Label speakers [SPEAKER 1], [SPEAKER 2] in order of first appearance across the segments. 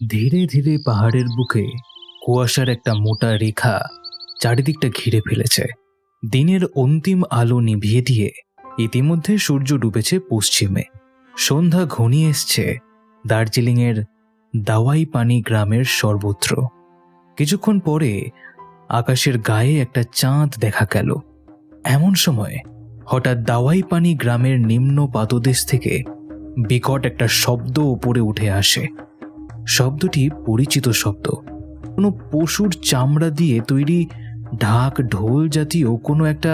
[SPEAKER 1] ধীরে ধীরে পাহাড়ের বুকে কুয়াশার একটা মোটা রেখা চারিদিকটা ঘিরে ফেলেছে। দিনের অন্তিম আলো নিভিয়ে দিয়ে ইতিমধ্যে সূর্য ডুবেছে পশ্চিমে। সন্ধ্যা ঘনিয়ে এসছে দার্জিলিংয়ের দাওয়াই পানি গ্রামের সর্বত্র। কিছুক্ষণ পরে আকাশের গায়ে একটা চাঁদ দেখা গেল। এমন সময় হঠাৎ দাওয়াই পানি গ্রামের নিম্ন পাদদেশ থেকে বিকট একটা শব্দ উপরে উঠে আসে। শব্দটি পরিচিত শব্দ, কোনো পশুর চামড়া দিয়ে তৈরি ঢাক ঢোল জাতীয় কোনো একটা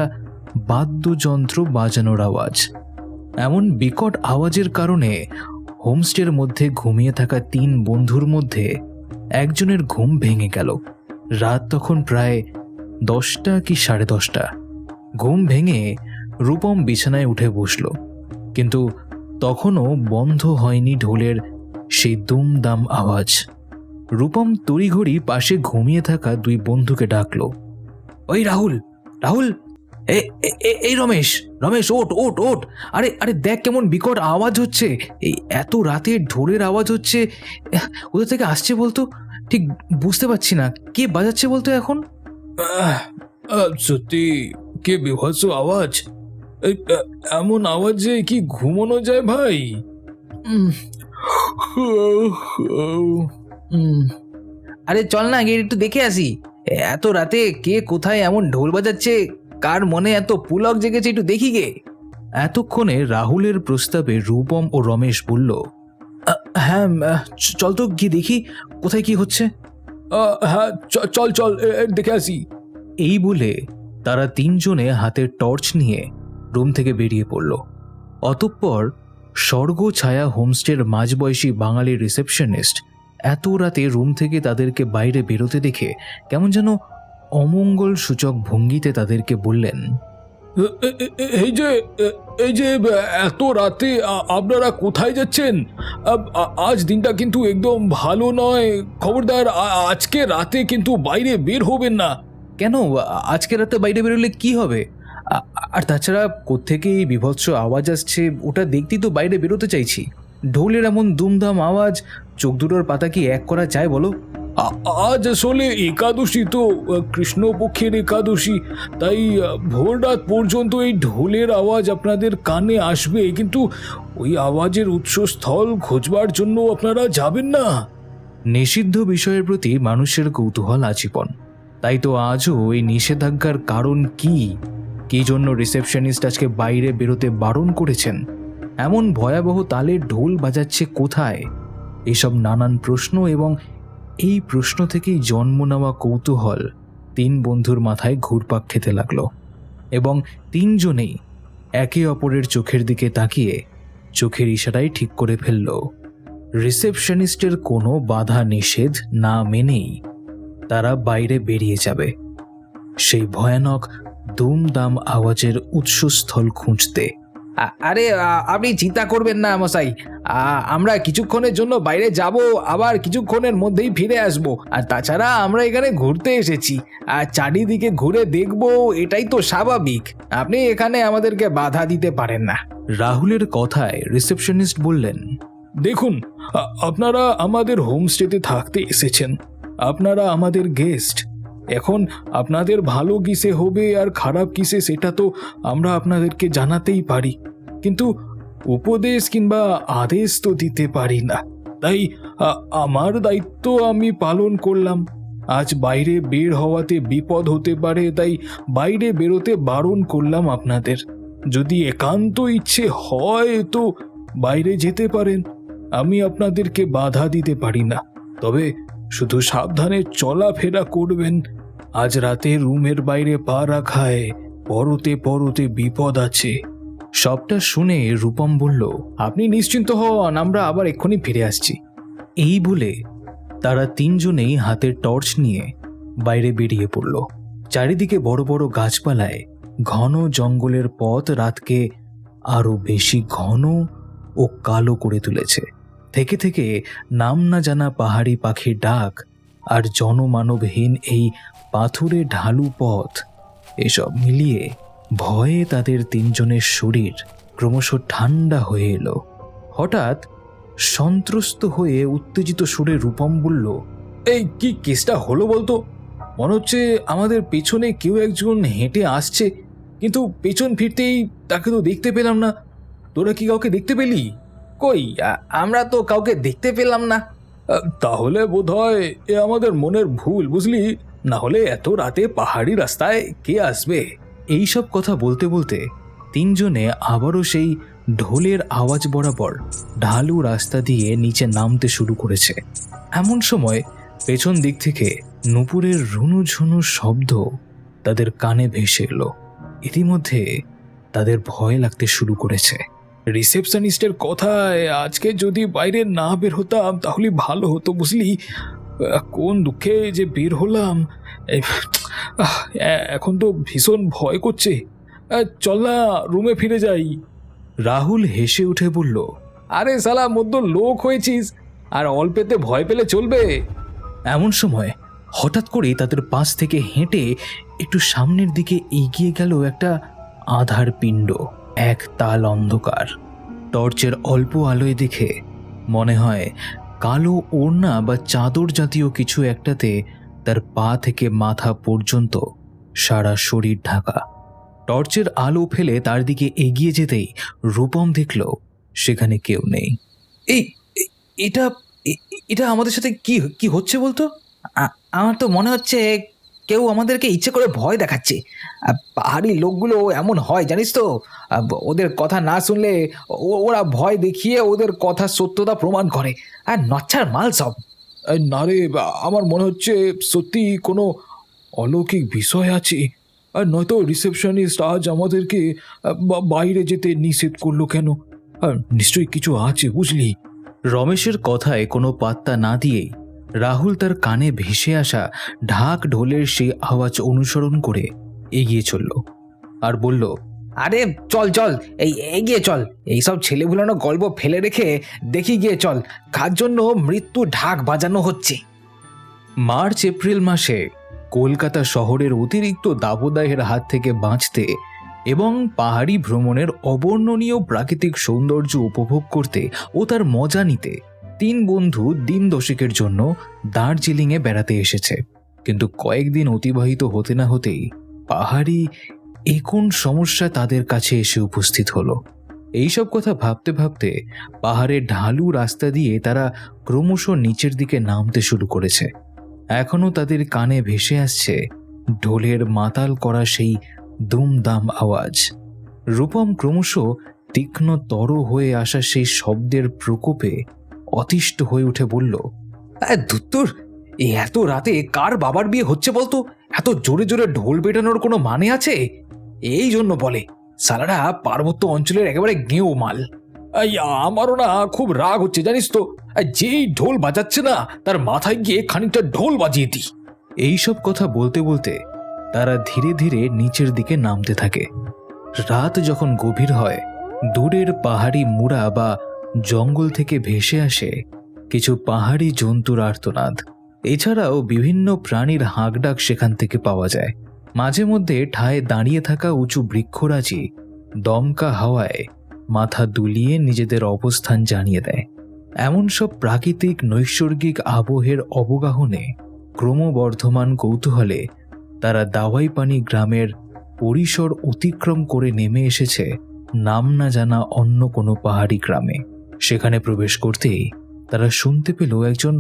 [SPEAKER 1] বাদ্যযন্ত্র বাজানোর আওয়াজ। এমন বিকট আওয়াজের কারণে হোমস্টের মধ্যে ঘুমিয়ে থাকা 3 বন্ধুর মধ্যে একজনের ঘুম ভেঙে গেল। রাত তখন প্রায় 10টা কি 10:30। ঘুম ভেঙে রূপম বিছানায় উঠে বসল, কিন্তু তখনও বন্ধ হয়নি ঢোলের সেই দুমদাম আওয়াজ। রূপম তড়িঘড়ি পাশে ঘুমিয়ে থাকা 2 বন্ধুকে ডাকল। ওই রাহুল, রাহুল, এই রমেশ, রমেশ ওঠ ওঠ ওঠ। আরে আরে দেখ কেমন বিকট আওয়াজ হচ্ছে। এই এত রাতে ঢোলের আওয়াজ হচ্ছে, কোথা থেকে আসছে বলতো? ঠিক বুঝতে পারছি না, কে বাজাচ্ছে বলতো এখন?
[SPEAKER 2] সত্যি কে বিভৎস আওয়াজ! এমন আওয়াজে কি ঘুমানো যায় ভাই?
[SPEAKER 1] উম, উম, আরে চল না গিয়ে একটু দেখে আসি। এত রাতে কে কোথায় এমন ঢোল বাজাচ্ছে, কার মনে এত পুলক জেগেছে, একটু দেখি গে। এতক্ষণে রাহুলের প্রস্তাবে রূপম ও রমেশ বলল, হ্যাঁ চল তো গিয়ে দেখি কোথায় কি হচ্ছে।
[SPEAKER 2] হ্যাঁ, চল চল দেখে আসি।
[SPEAKER 1] এই বলে তারা 3 জনে হাতে টর্চ নিয়ে রুম থেকে বেরিয়ে পড়ল। অতঃপর স্বর্গ ছায়া হোমস্টের মাঝবয়সী বাঙালি রিসেপশনিস্ট এত রাতে রুম থেকে তাদেরকে বাইরে বেরোতে দেখে কেমন যেন অমঙ্গল সূচক ভঙ্গিতে তাদেরকে বললেন,
[SPEAKER 2] এই যে এই যে এত রাতে আপনারা কোথায় যাচ্ছেন? আজ দিনটা কিন্তু একদম ভালো নয়। খবরদার, আজকে রাতে কিন্তু বাইরে বের হবেন না।
[SPEAKER 1] কেন আজকে রাতে বাইরে বেরোলে কি হবে? আর তাছাড়া কোত্থেকে এই বীভৎস আওয়াজ আসছে ওটা দেখতেই তো বাইরে বেরোতে চাইছি। ঢোলের এমন দুমদাম আওয়াজ, চোখ দুটোর পাতা কি এক করা যায় বলো?
[SPEAKER 2] আজ আসলে একাদশী তো, কৃষ্ণপক্ষের একাদশী, তাই ভোর রাত পর্যন্ত এই ঢোলের আওয়াজ আপনাদের কানে আসবে, কিন্তু ওই আওয়াজের উৎসস্থল খোঁজবার জন্য আপনারা যাবেন না।
[SPEAKER 1] নিষিদ্ধ বিষয়ের প্রতি মানুষের কৌতূহল আজীবন, তাই তো আজও এই নিষেধাজ্ঞার কারণ কি জন্য রিসেপশনিস্ট আজকে বাইরে বেরোতে বারণ করেছেন, এমন ভয়াবহ তালে ঢোল বাজাচ্ছে কোথায়, এসব নানান প্রশ্ন এবং এই প্রশ্ন থেকেই জন্ম নেওয়া কৌতূহল 3 বন্ধুর মাথায় ঘুরপাক খেতে লাগলো এবং 3 জনেই একে অপরের চোখের দিকে তাকিয়ে চোখের ইশারায় ঠিক করে ফেলল রিসেপশনিস্টের কোনো বাধা নিষেধ না মেনেই তারা বাইরে বেরিয়ে যাবে সেই ভয়ানক দুমদাম আওয়াজের উৎসস্থল খুঁজতে। আরে আপনি চিন্তা করবেন না মশাই, আমরা কিছুক্ষণের জন্য বাইরে যাব, আবার কিছুক্ষণের মধ্যেই ফিরে আসব। আর তাছাড়া আমরা এখানে ঘুরতে এসেছি, আর চারিদিকে ঘুরে দেখব, এটাই তো স্বাভাবিক। আপনি এখানে আমাদেরকে বাধা দিতে পারেন না। রাহুলের কথায় রিসেপশনিস্ট বললেন,
[SPEAKER 2] দেখুন, আপনারা আমাদের হোমস্টেতে থাকতে এসেছেন, আপনারা আমাদের গেস্ট। এখন আপনাদের ভালো কিসে হবে আর খারাপ কিসে সেটা তো আমরা আপনাদেরকে জানাতেই পারি, কিন্তু উপদেশ কিংবা আদেশ তো দিতে পারি না। তাই আমার দায়িত্ব আমি পালন করলাম। আজ বাইরে বের হওয়াতে বিপদ হতে পারে, তাই বাইরে বেরোতে বারণ করলাম আপনাদের। যদি একান্ত ইচ্ছে হয় তো বাইরে যেতে পারেন, আমি আপনাদেরকে বাধা দিতে পারি না। তবে শুধু সাবধানে চলাফেরা করবেন। আজ রাতে রুমের বাইরে পা রাখায় পরতে পরতে বিপদ আছে।
[SPEAKER 1] সবটা শুনে রূপম বলল, আপনি নিশ্চিন্ত হন, আমরা আবার এক্ষুনি ফিরে আসছি। এই বলে তারা 3 জনেই হাতের টর্চ নিয়ে বাইরে বেরিয়ে পড়ল। চারিদিকে বড় বড় গাছপালায় ঘন জঙ্গলের পথ রাতকে আরো বেশি ঘন ও কালো করে তুলেছে। থেকে থেকে নাম না জানা পাহাড়ি পাখির ডাক আর জনমানবহীন এই পাথুরে ঢালু পথ, এসব মিলিয়ে ভয়ে তাদের 3 জনের শরীর ক্রমশ ঠান্ডা হয়ে এলো। হঠাৎ সন্ত্রস্ত হয়ে উত্তেজিত সুরে রূপম বলল,
[SPEAKER 2] এই কি কেসটা হলো বলতো? মনে হচ্ছে আমাদের পেছনে কেউ একজন হেঁটে আসছে, কিন্তু পেছন ফিরতেই তাকে তো দেখতে পেলাম না। তোরা কি কাউকে দেখতে পেলি?
[SPEAKER 3] কই, আমরা তো কাউকে দেখতে পেলাম না।
[SPEAKER 2] তাহলে বোধহয় এ আমাদের মনের ভুল, বুঝলি? না হলে এত রাতে পাহাড়ি রাস্তায় কে আসবে?
[SPEAKER 1] এই সব কথা বলতে বলতে তিনজনে আবারও সেই ঢোলের আওয়াজ বরাবর ঢালু রাস্তা দিয়ে নিচে নামতে শুরু করেছে। এমন সময় পেছন দিক থেকে নূপুরের রুনুঝুনু শব্দ তাদের কানে ভেসে এলো। ইতিমধ্যে তাদের ভয় লাগতে শুরু করেছে।
[SPEAKER 2] রিসেপশনিস্টের কথায় আজকে যদি বাইরে না বের হতাম তাহলে ভালো হতো, বুঝলি? কোন দুঃখে যে বের হলাম। এখন তো ভীষণ ভয় করছে। চল না, রুমে ফিরে যাই।
[SPEAKER 1] রাহুল হেসে উঠে বলল,
[SPEAKER 2] আরে শালা মধ্য লোক হয়েছিস, আর অল্পেতে ভয় পেলে চলবে?
[SPEAKER 1] এমন সময় হঠাৎ করেই তাদের পাশ থেকে হেঁটে একটু সামনের দিকে এগিয়ে গেল একটা আধার পিণ্ড। এক তাল অন্ধকার। টর্চের অল্প আলোয় দেখে মনে হয় কালো ওড়না বা চাদর জাতীয় কিছু একটাতে তার পা থেকে মাথা পর্যন্ত সারা শরীর ঢাকা। টর্চের আলো ফেলে তার দিকে এগিয়ে যেতেই রূপম দেখল সেখানে কেউ নেই।
[SPEAKER 3] এই এটা এটা আমাদের সাথে কি কি হচ্ছে বলতো? আমার তো মনে হচ্ছে কেউ আমাদেরকে ইচ্ছে করে ভয় দেখাচ্ছে। পাহাড়ি লোকগুলো এমন হয় জানিস তো, ওদের কথা না শুনলে ওরা ভয় দেখিয়ে ওদের কথা সত্যতা প্রমাণ করে, আর নচ্ছার মাল সব।
[SPEAKER 2] না রে, আমার মনে হচ্ছে সত্যি কোনো অলৌকিক বিষয় আছে। আর নয়তো রিসেপশনিস্ট আজ আমাদেরকে বাইরে যেতে নিষেধ করলো কেন? আর নিশ্চয়ই কিছু আছে, বুঝলি?
[SPEAKER 1] রমেশের কথায় কোনো পাত্তা না দিয়েই রাহুল তার কানে ভেসে আসা ঢাক ঢোলের সেই আওয়াজ অনুসরণ করে এগিয়ে চলল আর বলল,
[SPEAKER 3] আরে চল চল, এগিয়ে চল। এইসব ছেলেগুলোনো গল্প ফেলে রেখে দেখি গিয়ে চল, কার জন্য মৃত্যু ঢাক বাজানো হচ্ছে।
[SPEAKER 1] মার্চ এপ্রিল মাসে কলকাতা শহরের অতিরিক্ত দাবদাহের হাত থেকে বাঁচতে এবং পাহাড়ি ভ্রমণের অবর্ণনীয় প্রাকৃতিক সৌন্দর্য উপভোগ করতে ও তার মজা নিতে তিন বন্ধু দিন দশেকের জন্য দার্জিলিংয়ে বেড়াতে এসেছে। কিন্তু কয়েকদিন অতিবাহিত হতে না হতেই পাহাড়ি কোন সমস্যা তাদের কাছে এসে উপস্থিত হলো। এইসব কথা ভাবতে ভাবতে পাহাড়ের ঢালু রাস্তা দিয়ে তারা ক্রমশ নিচের দিকে নামতে শুরু করেছে। এখনো তাদের কানে ভেসে আসছে ঢোলের মাতাল করা সেই দুমদাম আওয়াজ। রূপম ক্রমশ তীক্ষ্ণতর হয়ে আসা সেই শব্দের প্রকোপে অতিষ্ঠ হয়ে উঠে বলল,
[SPEAKER 3] ধুত্তুর, এত রাতে কার বাবার বিয়ে হচ্ছে বলতো? এত জোরে জোরে ঢোল পেটানোর কোনো মানে আছে? এই জন্য বলে সালারা পার্বত্য অঞ্চলের একেবারে গেঁয়ো মাল।
[SPEAKER 2] আমারও না খুব রাগ হচ্ছে, জানিস তো। যেই ঢোল বাজাচ্ছে না তার মাথায় গিয়ে খানিকটা ঢোল বাজিয়ে দিই।
[SPEAKER 1] এইসব কথা বলতে বলতে তারা ধীরে ধীরে নিচের দিকে নামতে থাকে। রাত যখন গভীর হয়, দূরের পাহাড়ি মুড়া বা জঙ্গল থেকে ভেসে আসে কিছু পাহাড়ি জন্তুর আর্তনাদ। এছাড়াও বিভিন্ন প্রাণীর হাঁকডাক সেখান থেকে পাওয়া যায়। মাঝে মধ্যে ঠায় দাঁড়িয়ে থাকা উঁচু বৃক্ষরাজি দমকা হাওয়ায় মাথা দুলিয়ে নিজেদের অবস্থান জানিয়ে দেয়। এমন সব প্রাকৃতিক নৈসর্গিক আবহের অবগাহনে ক্রমবর্ধমান কৌতূহলে তারা দাওয়াইপানি গ্রামের পরিসর অতিক্রম করে নেমে এসেছে নাম না জানা অন্য কোনো পাহাড়ি গ্রামে। সেখানে প্রবেশ করতেই তারা শুনতে পেল একজন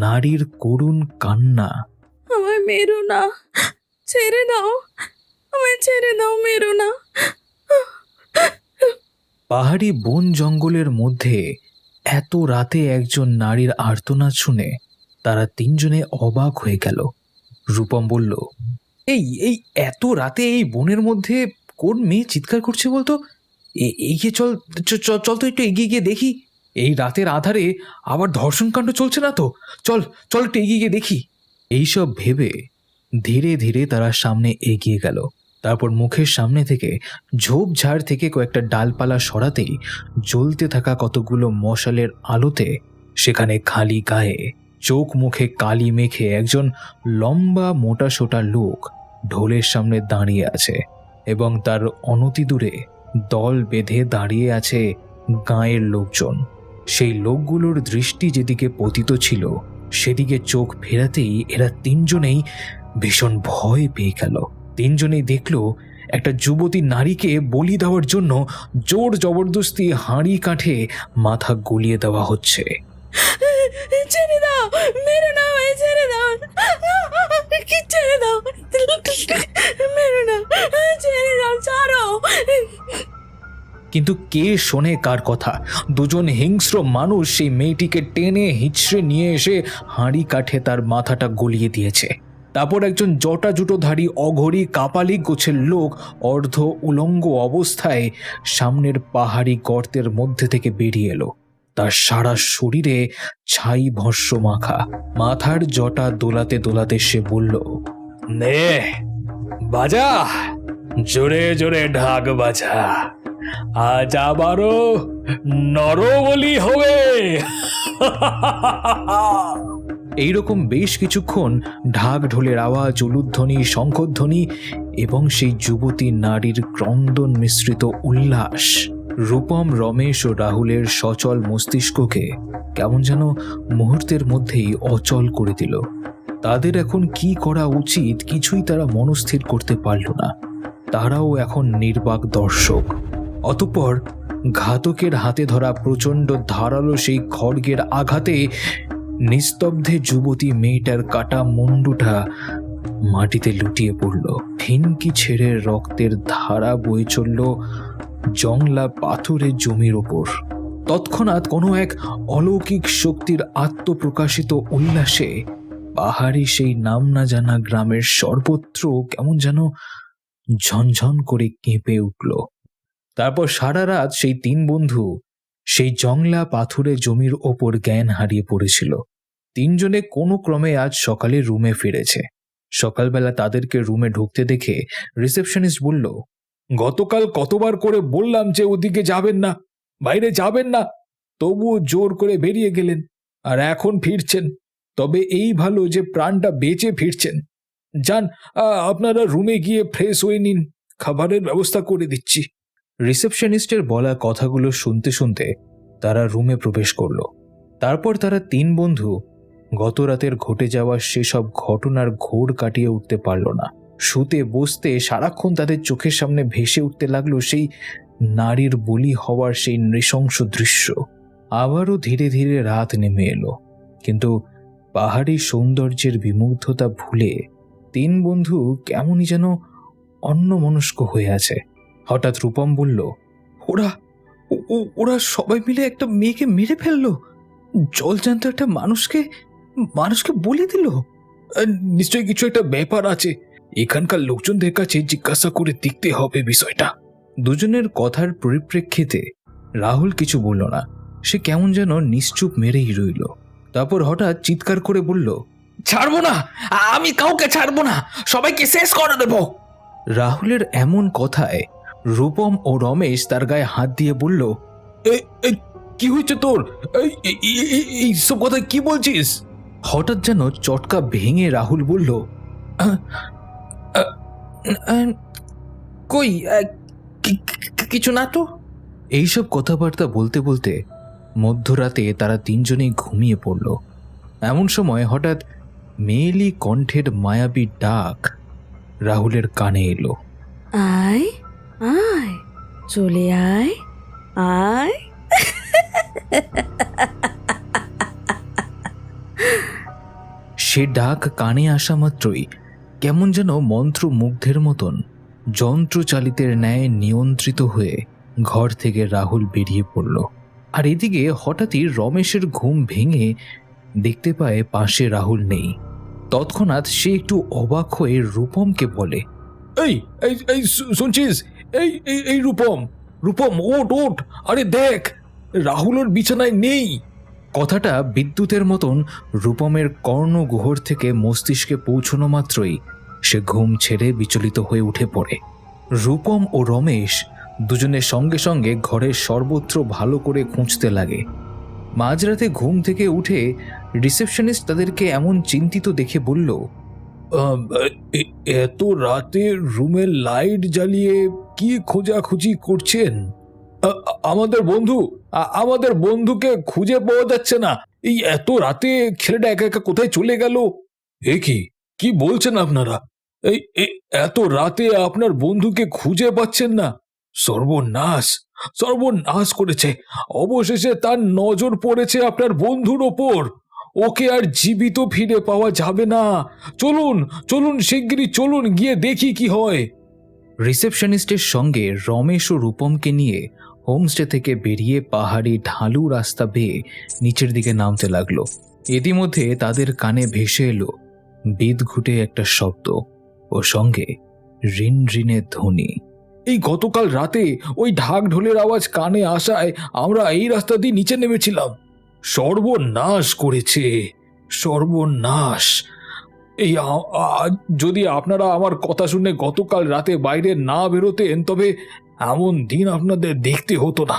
[SPEAKER 1] নারীর করুণ কান্না।
[SPEAKER 4] আমায় মেরো না, ছেড়ে দাও, আমায় ছেড়ে দাও, মেরো না।
[SPEAKER 1] পাহাড়ি বন জঙ্গলের মধ্যে এত রাতে একজন নারীর আর্তনাদ শুনে তারা তিনজনে অবাক হয়ে গেল। রূপম বলল,
[SPEAKER 3] এই এই এত রাতে এই বনের মধ্যে কোন মেয়ে চিৎকার করছে বলতো? এগিয়ে চল, চল তো একটু এগিয়ে গিয়ে দেখি। এই রাতের আধারে আবার ধর্ষণ কাণ্ড চলছে না তো? চল চল একটু এগিয়ে গিয়ে দেখি।
[SPEAKER 1] এইসব ভেবে ধীরে ধীরে তারা সামনে এগিয়ে গেল। তারপর মুখের সামনে থেকে ঝোপঝাড় থেকে কয়েকটা ডালপালা সরাতেই জ্বলতে থাকা কতগুলো মশালের আলোতে সেখানে খালি গায়ে চোখ মুখে কালি মেখে একজন লম্বা মোটাসোটা লোক ঢোলের সামনে দাঁড়িয়ে আছে এবং তার অনতি দূরে দল বেঁধে দাঁড়িয়ে আছে গাঁয়ের লোকজন। সেই লোকগুলোর দৃষ্টি যেদিকে পতিত ছিল সেদিকে চোখ ফেরাতেই এরা তিনজনেই ভীষণ ভয় পেয়ে গেল। তিনজনেই দেখল একটা যুবতী নারীকে বলি দেওয়ার জন্য জোর জবরদস্তি হাঁড়ি কাঠে মাথা গলিয়ে দেওয়া হচ্ছে।
[SPEAKER 4] ছেড়ে দাও, মেরো না আমায়, ছেড়ে দাও, কি ছেড়ে দাও, মেরো না, ছেড়ে দাও, ছাড়ো।
[SPEAKER 1] কিন্তু কে শোনে কার কথা? দুজন হিংস্র মানুষ সেই মেয়েটিকে টেনে হিঁচড়ে নিয়ে এসে হাঁড়ি কাঠে তার মাথাটা গলিয়ে দিয়েছে। তারপর একজন জটা জুটোধারী অঘরী কাপালিক গোছের লোক অর্ধ উলঙ্গ অবস্থায় সামনের পাহাড়ি গর্তের মধ্যে থেকে বেরিয়ে এলো। তার সারা শরীরে ছাই ভস্য মাখা, মাথার জটা দোলাতে দোলাতে সে বলল, নে বাজা, জোরে জোরে ঢাক বাজা, আজ আবারও নরবলি হবে। এইরকম বেশ কিছুক্ষণ ঢাক ঢোলের আওয়াজ, উলুধ্বনি, শঙ্খধ্বনি এবং সেই যুবতী নারীর ক্রন্দন মিশ্রিত উল্লাস রূপম, রমেশ ও রাহুলের সচল মস্তিষ্ককে কেমন যেন মুহূর্তের মধ্যেই অচল করে দিল। তাদের এখন কি করা উচিত কিছুই তারা মনস্থির করতে পারল না। তারাও এখন নির্বাক দর্শক। অতঃপর ঘাতকের হাতে ধরা প্রচণ্ড ধারালো সেই খড়গের আঘাতে নিস্তব্ধে যুবতী মেয়েটার কাটা মুন্ডুটা মাটিতে লুটিয়ে পড়ল। ফিনকি ছেড়ে রক্তের ধারা বয়ে চলল জংলা পাথরের জমির ওপর। তৎক্ষণাৎ কোনো এক অলৌকিক শক্তির আত্মপ্রকাশিত উল্লাসে পাহাড়ি সেই নাম না জানা গ্রামের সর্বত্র কেমন যেন ঝনঝন করে কেঁপে উঠল। তারপর সারা রাত সেই তিন বন্ধু সেই জংলা পাথুরে জমির ওপর জ্ঞান হারিয়ে পড়েছিল। তিনজনে কোনো ক্রমে আজ সকালে রুমে ফিরেছে। সকালবেলা তাদেরকে রুমে ঢুকতে দেখে রিসেপশনিস্ট বলল,
[SPEAKER 2] গতকাল কতবার করে বললাম যে ওদিকে যাবেন না, বাইরে যাবেন না, তবুও জোর করে বেরিয়ে গেলেন, আর এখন ফিরছেন। তবে এই ভালো যে প্রাণটা বেঁচে ফিরছেন। যান, আপনারা রুমে গিয়ে ফ্রেশ হয়ে নিন, খাবারের ব্যবস্থা করে দিচ্ছি।
[SPEAKER 1] রিসেপশনিস্টের বলা কথাগুলো শুনতে শুনতে তারা রুমে প্রবেশ করল। তারপর তারা তিন বন্ধু গত রাতের ঘটে যাওয়া সেসব ঘটনার ঘোর কাটিয়ে উঠতে পারল না। শুতে বসতে সারাক্ষণ তাদের চোখের সামনে ভেসে উঠতে লাগলো সেই নারীর বলি হওয়ার সেই নৃশংস দৃশ্য। আবারও ধীরে ধীরে রাত নেমে এলো, কিন্তু পাহাড়ি সৌন্দর্যের বিমুগ্ধতা ভুলে তিন বন্ধু কেমনই যেন অন্যমনস্ক হয়ে আছে। হঠাৎ রূপম বলল, ওরা সবাই মিলে একটা মেয়েকে মেরে ফেললো, জলজান্ত একটা মানুষকে বলে দিল।
[SPEAKER 2] নিশ্চয়ই কিছু একটা ব্যাপার আছে, এখানকার লোকজনদের কাছে জিজ্ঞাসা করে দেখতে হবে বিষয়টা।
[SPEAKER 1] দুজনের কথার পরিপ্রেক্ষিতে রাহুল কিছু বলল না। সে কেমন যেন নিশ্চুপ মেরেই রইল। তারপর হঠাৎ চিৎকার করে বলল,
[SPEAKER 3] ছাড়বো না, আমি কাউকে ছাড়বো না, সবাইকে শেষ করে দেব।
[SPEAKER 1] রাহুলের এমন কথায় রূপম ও রমেশ তার গায়ে হাত দিয়ে বলল,
[SPEAKER 2] কি হয়েছে তোর? এই সব কথা কি বলছিস?
[SPEAKER 1] হঠাৎ যেন চটকা ভেঙে রাহুল বলল,
[SPEAKER 3] কই, কিছু না তো।
[SPEAKER 1] এইসব কথাবার্তা বলতে বলতে মধ্যরাতে তারা তিনজনেই ঘুমিয়ে পড়ল। এমন সময় হঠাৎ মেয়েলি কণ্ঠের মায়াবী ডাক রাহুলের কানে এলো।
[SPEAKER 4] আয় আয়, চলে আয় আয়।
[SPEAKER 1] সে ডাক কানে আসা মাত্রই কেমন যেন মন্ত্রমুগ্ধের মতন যন্ত্রচালিতের ন্যায় নিয়ন্ত্রিত হয়ে ঘর থেকে রাহুল বেরিয়ে পড়ল। আর এদিকে হঠাৎই রমেশের ঘুম ভেঙে দেখতে পায় পাশে রাহুল নেই। তৎক্ষণাৎ সে একটু অবাক হয়ে রূপমকে বলে,
[SPEAKER 2] এই এই এই শুনছিস? এই এই রূপম, রূপম, ওঠ ওঠ, আরে দেখ, রাহুলের বিছানায় নেই।
[SPEAKER 1] কথাটা বিদ্যুতের মতন রূপমের কর্ণগুহর থেকে মস্তিষ্কে পৌঁছনো মাত্রই সে ঘুম ছেড়ে বিচলিত হয়ে উঠে পড়ে। রূপম ও রমেশ দুজনের সঙ্গে সঙ্গে ঘরের সর্বত্র ভালো করে খুঁজতে লাগে। মাঝরাতে ঘুম থেকে উঠে রিসেপশনিস্ট তাদেরকে এমন চিন্তিত দেখে বলল,
[SPEAKER 2] এত রাতে রুমের লাইট জ্বালিয়ে কি খোঁজাখুঁজি করছেন? আমাদের বন্ধু আমাদের বন্ধুকে খুঁজে পাওয়া যাচ্ছে না। এই এত রাতে ছেলেটা একা একা কোথায় চলে গেল? এ কি বলছেন আপনারা? এই এত রাতে আপনার বন্ধুকে খুঁজে পাচ্ছেন না? সর্বনাশ, সর্বনাশ করেছে। অবশেষে তার নজর পড়েছে আপনার বন্ধুর ওপর। ওকে আর জীবিত ফিরে পাওয়া যাবে না। চলুন চলুন, শিগগিরই চলুন, গিয়ে দেখি কি হয়।
[SPEAKER 1] রিসেপশনিস্টের সঙ্গে রমেশ ও রূপমকে নিয়ে হোমস্টে থেকে বেরিয়ে পাহাড়ি ঢালু রাস্তা বেয়ে নিচের দিকে নামতে লাগলো। ইতিমধ্যে তাদের কানে ভেসে এলো বিদঘুটে একটা শব্দ ও সঙ্গে রিন রিনের ধ্বনি।
[SPEAKER 2] এই গতকাল রাতে ওই ঢাক ঢোলের আওয়াজ কানে আসায় আমরা এই রাস্তা দিয়ে নিচে নেমেছিলাম। সর্বনাশ করেছে, সর্বনাশ। এই যদি আপনারা আমার কথা শুনে গতকাল রাতে বাইরে না বেরোতেন, তবে এমন দিন আপনাদের দেখতে হতো না।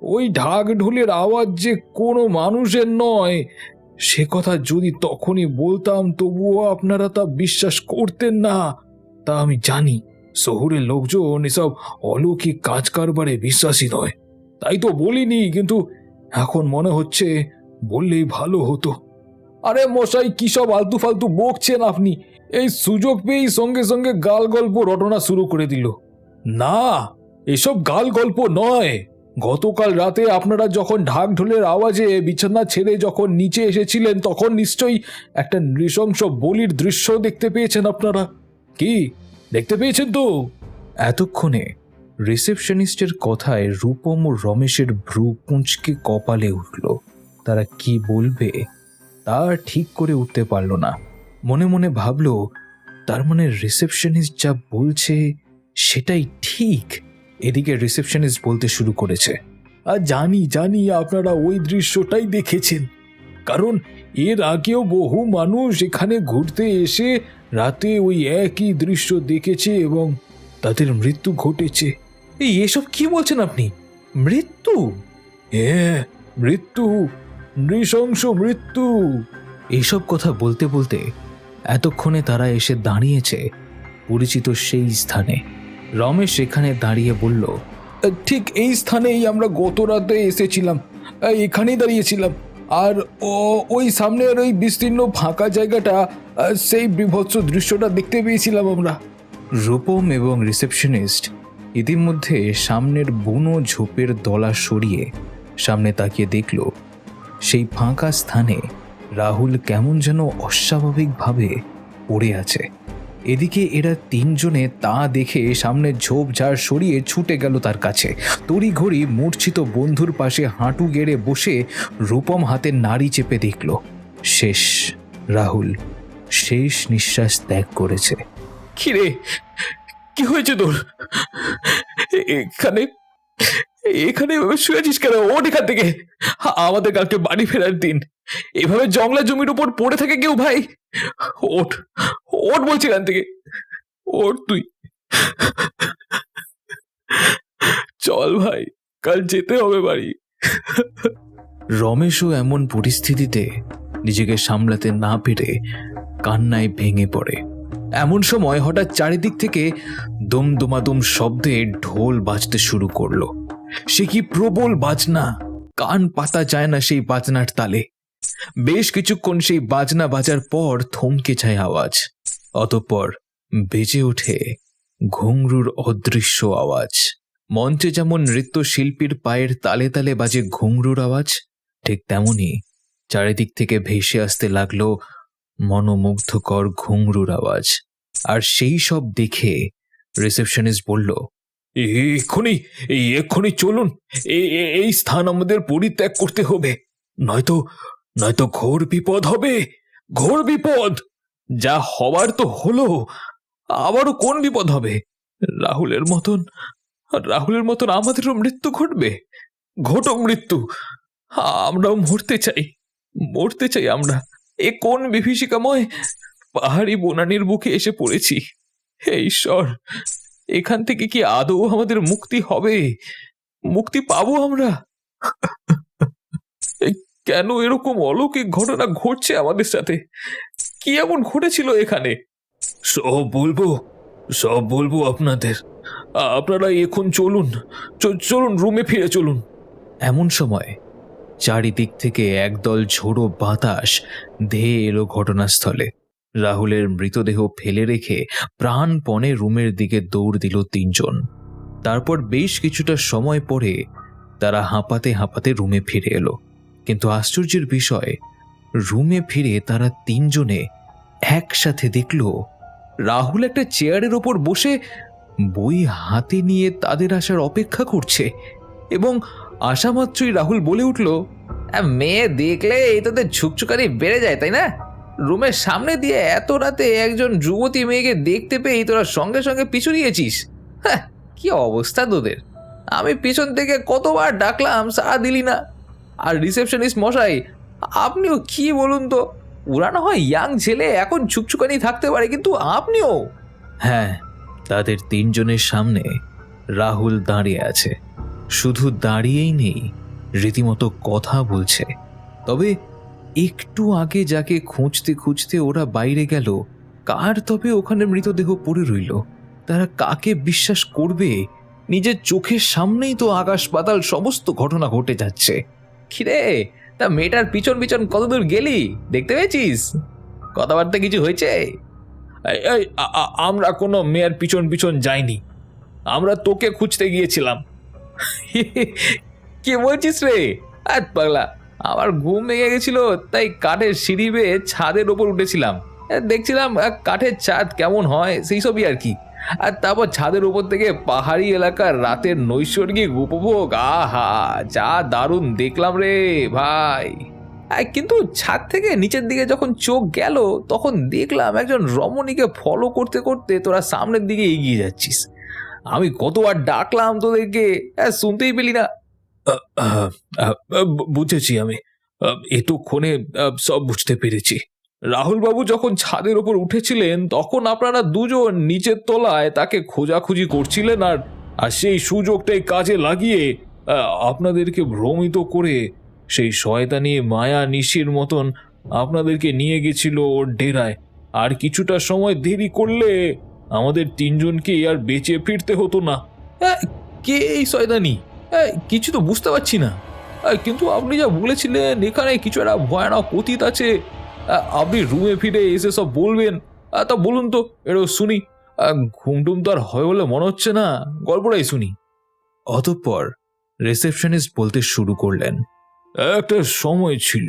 [SPEAKER 2] ওই ঢাক ঢোলের আওয়াজ যে কোনো মানুষের নয়, সে কথা যদি তখনই বলতাম তবুও আপনারা তা বিশ্বাস করতেন না। তা আমি জানি শহরের লোকজন এসব অলৌকিক কাজ কারবারে বিশ্বাসী নয়, তাই তো বলিনি। কিন্তু এখন মনে হচ্ছে বললেই ভালো হতো। আরে মশাই, কি সব আলতু ফালতু বকছেন আপনি? এই সুযোগ পেয়েই সঙ্গে সঙ্গে গাল গল্প রটনা শুরু করে দিল। না, এসব গাল গল্প নয়। গতকাল রাতে আপনারা যখন ঢাক ঢোলের আওয়াজে বিছানা ছেড়ে যখন নিচে এসেছিলেন, তখন নিশ্চয়ই একটা নৃশংস বলির দৃশ্য দেখতে পেয়েছেন। আপনারা কি দেখতে পেয়েছেন তো?
[SPEAKER 1] এতক্ষণে রিসেপশনিস্টের কথায় রূপম ও রমেশের ভ্রু কুঁচকে কপালে উঠল। তারা কি বলবে তা ঠিক করে উঠতে পারল না। মনে মনে ভাবল, তার মানে রিসেপশনিস্ট যা বলছে সেটাই ঠিক। এদিকে রিসেপশনিস্ট বলতে শুরু করেছে,
[SPEAKER 2] আর জানি জানি আপনারা ওই দৃশ্যটাই দেখেছেন, কারণ এর আগেও বহু মানুষ এখানে ঘুরতে এসে রাতে ওই একই দৃশ্য দেখেছে এবং তাদের মৃত্যু ঘটেছে।
[SPEAKER 1] এই এসব কি বলছেন আপনি? মৃত্যু?
[SPEAKER 2] হ্যাঁ, মৃত্যু, নৃশংস মৃত্যু।
[SPEAKER 1] এইসব কথা বলতে বলতে এতক্ষণে তারা এসে দাঁড়িয়েছে পরিচিত সেই স্থানে। রমেশ সেখানে দাঁড়িয়ে বলল,
[SPEAKER 2] ঠিক এই স্থানেই আমরা গত রাতে এসেছিলাম, এখানেই দাঁড়িয়েছিলাম। আর ওই সামনের ওই বিস্তীর্ণ ফাঁকা জায়গাটা, সেই বিভৎস দৃশ্যটা দেখতে পেয়েছিলাম আমরা।
[SPEAKER 1] রূপম এবং রিসেপশনিস্ট ইতিমধ্যে সামনের বুনো ঝোপের দলা সরিয়ে সামনে তাকিয়ে দেখল সেই ফাঁকা স্থানে রাহুল কেমন যেন অস্বাভাবিকভাবে পড়ে আছে। এদিকে এরা তিনজনে তা দেখে সামনে ঝোপঝাড় সরিয়ে ছুটে গেল তার কাছে। তড়িঘড়ি মূর্ছিত বন্ধুর পাশে হাঁটু গেড়ে বসে রূপম হাতে নাড়ি চেপে দেখল শেষ। রাহুল শেষ নিঃশ্বাস ত্যাগ করেছে।
[SPEAKER 2] কিরে, কি হয়েছে তোর? এখানে এখানে শুয়েছিস কেন? ওঠ এখান থেকে। আমাদের কালকে বাড়ি ফেরার দিন, এভাবে জংলা জমির উপর পড়ে থাকে কেউ? ভাই ওঠ, ওঠ বলছি এখান থেকে, ওঠ তুই। চল ভাই, কাল যেতে হবে বাড়ি।
[SPEAKER 1] রমেশও এমন পরিস্থিতিতে নিজেকে সামলাতে না পেরে কান্নায় ভেঙে পড়ে। এমন সময় হঠাৎ চারিদিক থেকে দমদমাদম শব্দে ঢোল বাজতে শুরু করলো। সে কি প্রবল বাজনা! কান পাতা যায় না সেই বাজনার তালে। বেশ কিছুক্ষণ সেই বাজনা বাজার পর থমকে যায় আওয়াজ। অতঃপর বেজে ওঠে ঘুংরুর অদৃশ্য আওয়াজ। মঞ্চে যেমন নৃত্যশিল্পীর পায়ের তালে তালে বাজে ঘুংরুর আওয়াজ, ঠিক তেমনি চারিদিক থেকে ভেসে আসতে লাগলো মনোমুগ্ধকর ঘুংরুর আওয়াজ। আর সেই সব দেখে রিসেপশনিস্ট বলল,
[SPEAKER 2] এক্ষুনি চলুন, এই স্থান আমাদের পরিত্যাগ করতে হবে, নয়তো নয়তো ঘোর বিপদ হবে, ঘোর বিপদ। যা হবার তো হলো, আবারও কোন বিপদ হবে? রাহুলের মতন আমাদেরও মৃত্যু ঘটবে। ঘটক মৃত্যু, আমরাও মরতে চাই আমরা। এ কোন বিভীষিকাময় পাহাড়ি বনানীর বুকে এসে পড়েছি। হে ঈশ্বর, এখান থেকে কি আদৌ আমাদের মুক্তি হবে? মুক্তি পাবো আমরা? কেন এরকম অলৌকিক ঘটনা ঘটছে আমাদের সাথে? কি এমন ঘটেছিল এখানে? সব বলবো আপনাদের। আপনারা এখন চলুন রুমে ফিরে চলুন।
[SPEAKER 1] এমন সময় চারিদিক থেকে একদল ঝোড়ো বাতাস ধেয়ে এলো ঘটনাস্থলে। রাহুলের মৃতদেহ ফেলে রেখে প্রাণপণে রুমের দিকে দৌড় দিল তিনজন। তারপর বেশ কিছুটা সময় পরে তারা হাঁপাতে হাঁপাতে রুমে ফিরে এলো। কিন্তু আশ্চর্যের বিষয়, রুমে ফিরে তারা তিনজনে একসাথে দেখল রাহুল একটা চেয়ারের ওপর বসে বই হাতে নিয়ে তাদের আসার অপেক্ষা করছে। এবং আসা মাত্রই রাহুল বলে উঠল,
[SPEAKER 3] মেয়ে দেখলে এই তোদের ঝুকঝুকানি বেড়ে যায়, তাই না? রুমের সামনে দিয়ে এত রাতে একজন যুবতী মেয়েকে দেখতে পেয়ে তোরা সঙ্গে সঙ্গে পিছু নিয়েছিস। হ্যাঁ, কি অবস্থা তোদের! আমি পিছন থেকে কতবার ডাকলাম, সাড়া দিলি না। আর রিসেপশনিস্ট মশাই, আপনিও কি বলুন তো, ওরা না হয় ইয়াং ছেলে, এখন ঝুকঝুকানি থাকতে পারে, কিন্তু আপনিও।
[SPEAKER 1] হ্যাঁ, তাদের তিনজনের সামনে রাহুল দাঁড়িয়ে আছে। শুধু দাঁড়িয়েই নেই, রীতিমতো কথা বলছে। তবে একটু আগে যাকে খুঁজতে খুঁজতে ওরা বাইরে গেল, কার তবে ওখানে মৃতদেহ পড়ে রইল? তারা কাকে বিশ্বাস করবে? নিজের চোখের সামনেই তো আকাশ পাতাল সমস্ত ঘটনা ঘটে যাচ্ছে।
[SPEAKER 3] কিরে, তা মেয়েটার পিছন পিছন কতদূর গেলি? দেখতে পেয়েছিস? কথাবার্তা কিছু হয়েছে?
[SPEAKER 2] আমরা কোনো মেয়ের পিছন পিছন যাইনি, আমরা তোকে খুঁজতে গিয়েছিলাম।
[SPEAKER 3] কে বলছিস রে? আজ পাগলা, আমার ঘুম ভেঙে গেছিল, তাই কাঠের সিঁড়ি বেয়ে ছাদের ওপর উঠেছিলাম। দেখছিলাম কাঠের ছাদ কেমন হয়, সেই সবই আর কি। আর তারপর ছাদের উপর থেকে পাহাড়ি এলাকার রাতের নৈসর্গিক উপভোগ, আহা যা দারুণ দেখলাম রে ভাই। কিন্তু ছাদ থেকে নিচের দিকে যখন চোখ গেল, তখন দেখলাম একজন রমণীকে ফলো করতে করতে তোরা সামনের দিকে এগিয়ে যাচ্ছিস। আমি কতবার ডাকলাম তোদেরকে, শুনতেই পেলি না।
[SPEAKER 2] বুঝেছি, আমি এতক্ষণে সব বুঝতে পেরেছি। রাহুল বাবু যখন ছাদের ওপর উঠেছিলেন, তখন আপনারা দুজন নিচের তলায় তাকে খোঁজাখুঁজি করছিলেন, আর সেই সুযোগটাই কাজে লাগিয়ে আপনাদেরকে ভ্রমিত করে সেই শয়তানি মায়া নিশির মতন আপনাদেরকে নিয়ে গেছিল ওর ডেরায়। আর কিছুটা সময় দেরি করলে আমাদের তিনজনকে আর বেঁচে ফিরতে হতো না।
[SPEAKER 3] কে এই শয়তানি? কিছু তো বুঝতে পারছি না। কিন্তু আপনি যা বলেছিলেন এখানে কিছু একটা ভয়ানক অতীত আছে, আপনি রুমে ফিরে এসে সব বলবেন। তা বলুন তো, এটা শুনি। ঘুমটুম তো আর হয় বলে মনে হচ্ছে না, গল্পটাই শুনি।
[SPEAKER 1] অতঃপর রিসেপশনিস্ট বলতে শুরু করলেন,
[SPEAKER 2] একটা সময় ছিল,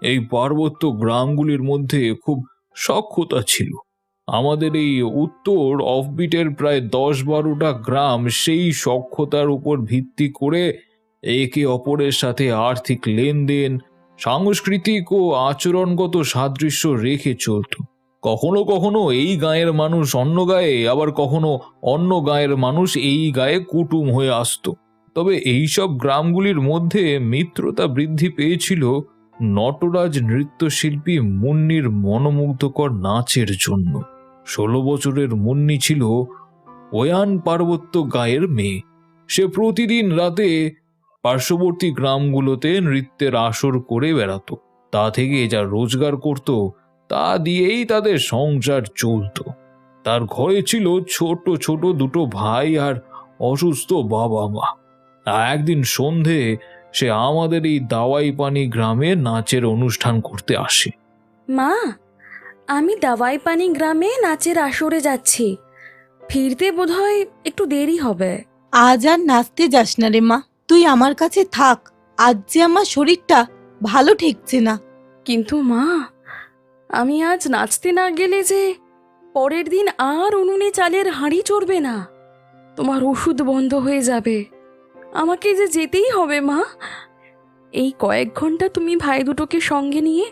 [SPEAKER 2] এই পার্বত্য গ্রামগুলির মধ্যে খুব সখ্যতা ছিল। আমাদের এই উত্তর অফবিটের প্রায় 10-12টা গ্রাম সেই সখ্যতার উপর ভিত্তি করে একে অপরের সাথে আর্থিক লেনদেন, সাংস্কৃতিক ও আচরণগত সাদৃশ্য রেখে চলত। কখনো কখনো এই গাঁয়ের মানুষ অন্য গায়ে, আবার কখনো অন্য গাঁয়ের মানুষ এই গায়ে কুটুম হয়ে আসত। তবে এইসব গ্রামগুলির মধ্যে মিত্রতা বৃদ্ধি পেয়েছিল নটরাজ নৃত্যশিল্পী মুন্নির মনোমুগ্ধকর নাচের জন্য। 16 বছরের মুন্নি ছিল ওয়ান পার্বত্য গায়ের মেয়ে। সে প্রতিদিন রাতে পার্শ্ববর্তী গ্রামগুলোতে নৃত্যের আসর করে বেড়াতো। তা থেকে যা রোজগার করত, তা দিয়েই তাদের সংসার চলত। তার ঘরে ছিল ছোট ছোট দুটো ভাই আর অসুস্থ বাবা মা। একদিন সন্ধে সে আমাদের এই দাওয়াই পানি গ্রামে নাচের অনুষ্ঠান করতে আসে।
[SPEAKER 4] মা, আমি দাওয়াই পানি গ্রামে নাচের আসরে যাচ্ছি, ফিরতে বোধহয় একটু দেরি হবে।
[SPEAKER 5] আজ আর নাচতে যাস না রে মা, তুই আমার কাছে থাক। আজ যে আমার শরীরটা ভালো ঠেকছে না।
[SPEAKER 4] কিন্তু মা, আমি আজ নাচতে না গেলে যে পরের দিন আর উনুনে চালের হাঁড়ি চড়বে না, তোমার ওষুধ বন্ধ হয়ে যাবে। আমাকে যে যেতেই হবে মা। এই কয়েক ঘন্টা তুমি ভাই দুটোকে সঙ্গে নিয়ে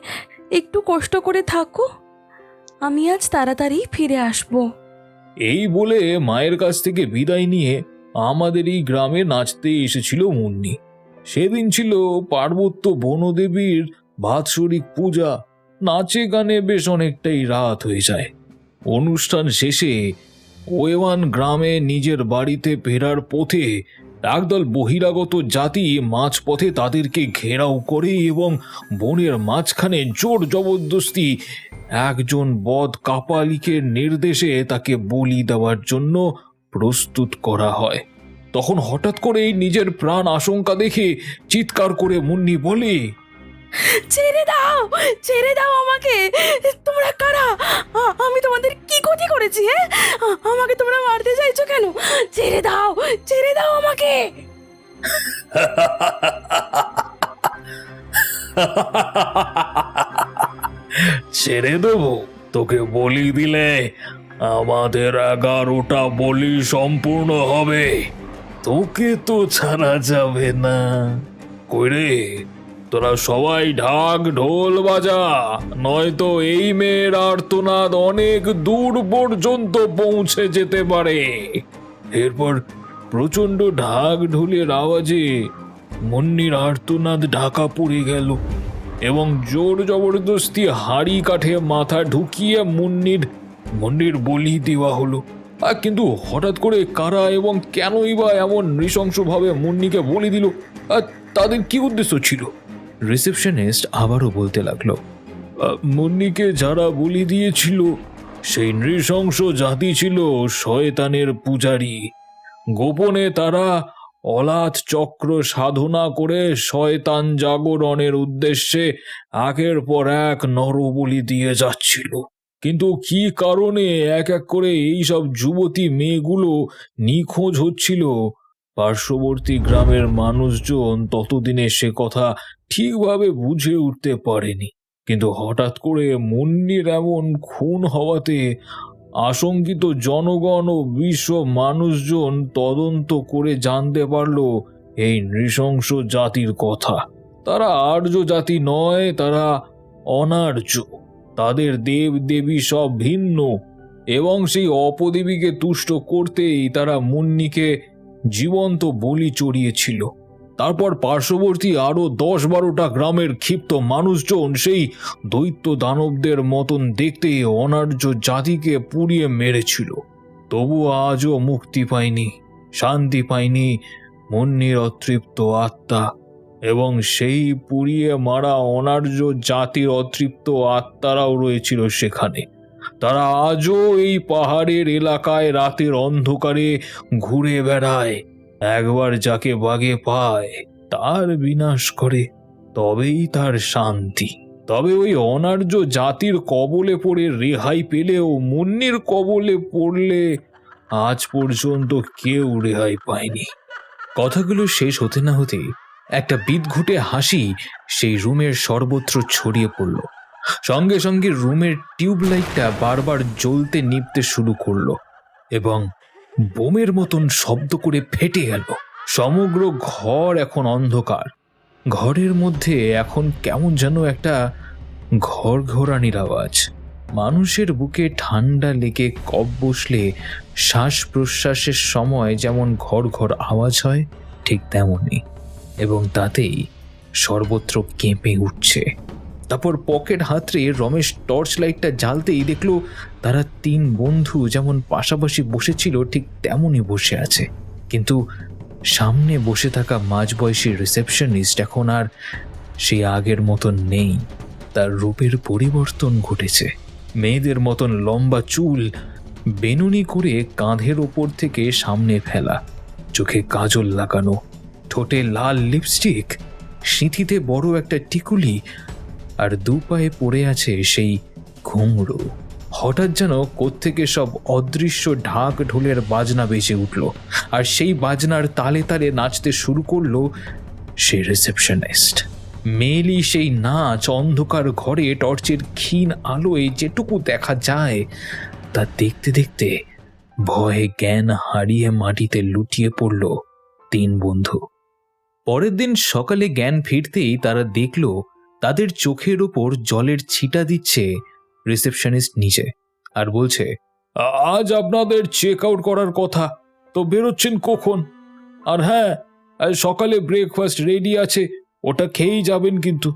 [SPEAKER 4] একটু কষ্ট করে থাকো, আমি আজ তাড়াতাড়ি ফিরে আসবো।
[SPEAKER 2] এই বলে মায়ের কাছ থেকে বিদায় নিয়ে আমাদের এই গ্রামে নাচতে এসেছিল মুন্নি। সেদিন ছিল পার্বত্য বনদেবীর বাৎসরিক পূজা। নাচে গানে বেশ অনেকটাই রাত হয়ে যায়। অনুষ্ঠান শেষে ওয়েওয়ান গ্রামে নিজের বাড়িতে ফেরার পথে একদল বহিরাগত জাতি মাঝপথে তাদেরকে ঘেরাও করে এবং বনের মাঝখানে জোর জবরদস্তি একজন বদ কাপালিকের নির্দেশে তাকে বলি দেওয়ার জন্য প্রস্তুত করা হয়। তখন হঠাৎ করেই নিজের প্রাণ আশঙ্কা দেখে চিৎকার করে মুন্নি বলে,
[SPEAKER 4] ছেড়ে দাও আমাকে। তোমরা কারা? আমি তোমাদের কি ক্ষতি করেছি? হ্যাঁ, আমাকে তোমরা মারতে চাইছো কেন? ছেড়ে দাও আমাকে।
[SPEAKER 2] ছেড়ে দেবো? তোকে বলি দিলে আমাদের 11টা বলি সম্পূর্ণ হবে, তোকে তো ছাড়া যাবে না। কইরে, তোরা সবাই ঢাক ঢোল বাজা, নয়তো এই মেয়ের আর্তনাদ অনেক দূর পর্যন্ত পৌঁছে যেতে পারে। এরপর প্রচন্ড ঢাক ঢোলের আওয়াজে মুন্নির আর্তনাদ ঢাকা পড়ে গেল এবং জোর জবরদস্তি হাড়ি কাঠে মাথা ঢুকিয়ে মুন্নির বলি দেওয়া হলো। কিন্তু হঠাৎ করে কারা এবং কেনই বা এমন নৃশংসভাবে মুন্নিকে বলি দিল? তাদের কি উদ্দেশ্য ছিল?
[SPEAKER 1] রিসেপশনিস্ট আবারও বলতে লাগলো,
[SPEAKER 2] মুন্নিকে যারা বলি দিয়েছিল সেই নৃশংস জাতি ছিল শয়তানের পূজারী। গোপনে তারা অলাথ চক্র সাধনা করে শয়তান জাগরণের উদ্দেশ্যে একের পর এক নরবলি দিয়ে যাচ্ছিল। কিন্তু কি কারণে এক এক করে এইসব যুবতী মেয়েগুলো নিখোঁজ হচ্ছিল, পার্শ্ববর্তী গ্রামের মানুষজন ততদিনে সে কথা ঠিকভাবে বুঝে উঠতে পারেনি। কিন্তু হঠাৎ করে মুন্নির এমন খুন হওয়াতে আশঙ্কিত জনগণ ও বিশ্ব মানুষজন তদন্ত করে জানতে পারল এই নৃশংস জাতির কথা। তারা আর্য জাতি নয়, তারা অনার্য। তাদের দেব দেবী সব ভিন্ন এবং সেই অপদেবীকে তুষ্ট করতেই তারা মুন্নিকে জীবন্ত বলি চড়িয়েছিল। তারপর পার্শ্ববর্তী আরো 10-12টা গ্রামের ক্ষিপ্ত মানুষজন সেই দৈত্য দানবদের মতন দেখতে অনার্য জাতিকে পুড়িয়ে মেরেছিল। তবু আজও মুক্তি পায়নি, শান্তি পায়নি মুন্নির অতৃপ্ত আত্মা এবং সেই পুড়িয়ে মারা অনার্য জাতির অতৃপ্ত আত্মারাও রয়েছিল সেখানে। তারা আজও এই পাহাড়ের এলাকায় রাতের অন্ধকারে ঘুরে বেড়ায়, একবার যাকে বাগে পায় তার বিনাশ করে, তবেই তার শান্তি। তবে ওই অনার্য জাতির কবলে পড়ে রেহাই পেলেও মুন্নির কবলে পড়লে আজ পর্যন্ত কেউ রেহাই পায়নি।
[SPEAKER 1] কথাগুলো শেষ হতে না হতেই একটা বিদঘুটে হাসি সেই রুমের সর্বত্র ছড়িয়ে পড়ল। সঙ্গে সঙ্গে রুমের টিউবলাইটটা বারবার জ্বলতে নিভতে শুরু করলো এবং বোমের মতন শব্দ করে ফেটে গেল। সমগ্র ঘর এখন অন্ধকার। ঘরের মধ্যে এখন কেমন যেন একটা ঘরঘরানির আওয়াজ। মানুষের বুকে ঠান্ডা লেগে কফ বসলে শ্বাস প্রশ্বাসের সময় যেমন ঘর ঘর আওয়াজ হয়, ঠিক তেমনই, এবং তাতেই সর্বত্র কেঁপে উঠছে। তারপর পকেট হাতড়ে রমেশ টর্চ লাইটটা জ্বালতেই দেখলো তারা 3 বন্ধু যেমন পাশাপাশি বসেছিল ঠিক তেমনই বসে আছে। কিন্তু সামনে বসে থাকা মাঝবয়সী রিসেপশনিস্ট এখন আর সেই আগের মতন নেই। তার রূপের পরিবর্তন ঘটেছে। মেয়েদের মতন লম্বা চুল বেনুনি করে কাঁধের ওপর থেকে সামনে ফেলা, চোখে কাজল লাগানো, ঠোঁটে লাল লিপস্টিক, সিঁথিতে বড় একটা টিকুলি, আর দুপায়ে পড়ে আছে সেই ঘুঙরু। হঠাৎ যেন কোত্থেকে সব অদৃশ্য ঢাক ঢোলের বাজনা বেজে উঠল, আর সেই বাজনার তালে তালে নাচতে শুরু করলো সেই রিসেপশনিস্ট। মেয়েলি সেই নাচ অন্ধকার ঘরে টর্চের ক্ষীণ আলোয় যেটুকু দেখা যায় তা দেখতে দেখতে ভয়ে জ্ঞান হারিয়ে মাটিতে লুটিয়ে পড়ল 3 বন্ধু। পরের দিন সকালে জ্ঞান ফিরতেই তারা দেখল তাদের চোখের ওপর জলের ছিটা দিচ্ছে রিসেপশনিস্ট নিজে, আর বলছে,
[SPEAKER 2] আজ আপনাদের চেক আউট করার কথা, তো বেরোচ্ছেন কখন? আর হ্যাঁ, সকালে ব্রেকফাস্ট রেডি আছে, ওটা খেয়েই যাবেন। কিন্তু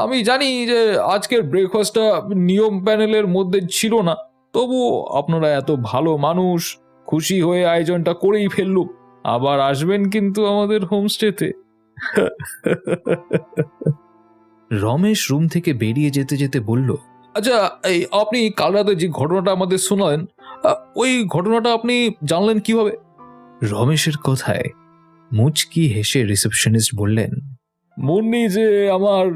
[SPEAKER 2] আমি জানি যে আজকের ব্রেকফাস্টটা নিয়ম প্যানেলের মধ্যে ছিল না, তবু আপনারা এত ভালো মানুষ, খুশি হয়ে আয়োজনটা করেই ফেললুম। আবার আসবেন কিন্তু আমাদের হোমস্টেতে।
[SPEAKER 1] রমেশ রুম থেকে বেরিয়ে যেতে যেতে বলল,
[SPEAKER 2] আচ্ছা, এই আপনি কাল রাতে যে ঘটনাটা আমাদের শোনালেন, ওই ঘটনাটা আপনি জানলেন কিভাবে?
[SPEAKER 1] রমেশের কথায় মুচকি হেসে রিসেপশনিস্ট বললেন,
[SPEAKER 2] মুন্নি যে আমার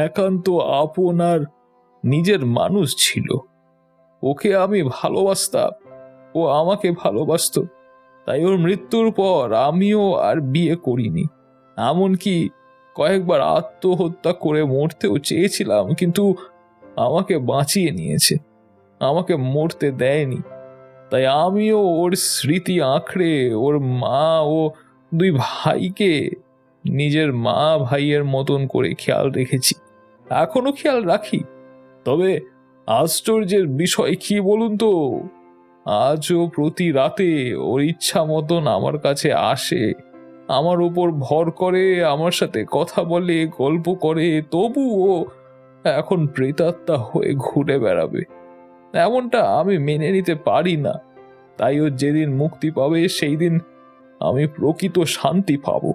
[SPEAKER 2] একান্ত আপন আর নিজের মানুষ ছিল। ওকে আমি ভালোবাসতাম, ও আমাকে ভালোবাসতো। তাই ওর মৃত্যুর পর আমিও আর বিয়ে করিনি। এমনকি কয়েকবার আত্মহত্যা করে মরতেও চেয়েছিলাম, কিন্তু আমাকে বাঁচিয়ে নিয়েছে, আমাকে মরতে দেয়নি। তাই আমিও ওর স্মৃতি আঁকড়ে ওর মা ও দুই ভাইকে নিজের মা ভাইয়ের মতন করে খেয়াল রেখেছি, এখনো খেয়াল রাখি। তবে আশ্চর্যের বিষয় কি বলুন তো, আজও প্রতি রাতে ওর ইচ্ছা মতন আমার কাছে আসে, আমার উপর ভর করে, আমার সাথে কথা বলে, গল্প করে, তবুও এখন প্রেতাত্মা হয়ে ঘুরে বেড়াবে। এমনটা আমি মেনে নিতে পারি না। তাই ও যেদিন মুক্তি পাবে সেই দিন আমি প্রকৃত শান্তি পাবো।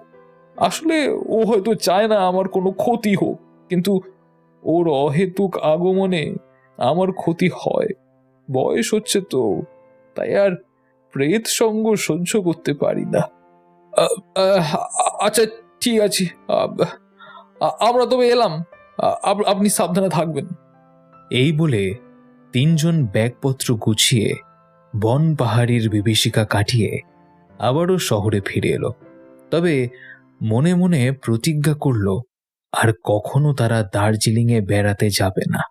[SPEAKER 2] আসলে ও হয়তো চায় না আমার কোনো ক্ষতি হোক, কিন্তু ওর অহেতুক আগমনে আমার ক্ষতি হয়। বয়স হচ্ছে তো, তাই আর প্রেত সঙ্গ সহ্য করতে পারি না। আচ্ছা, ঠিক আছে, আমরা তবে এলাম। আপনি সাবধানে থাকবেন।
[SPEAKER 1] এই বলে তিনজন ব্যাগপত্র গুছিয়ে বন পাহাড়ির বিভীষিকা কাটিয়ে আবারও শহরে ফিরে এলো। তবে মনে মনে প্রতিজ্ঞা করল আর কখনো তারা দার্জিলিংয়ে বেড়াতে যাবে না।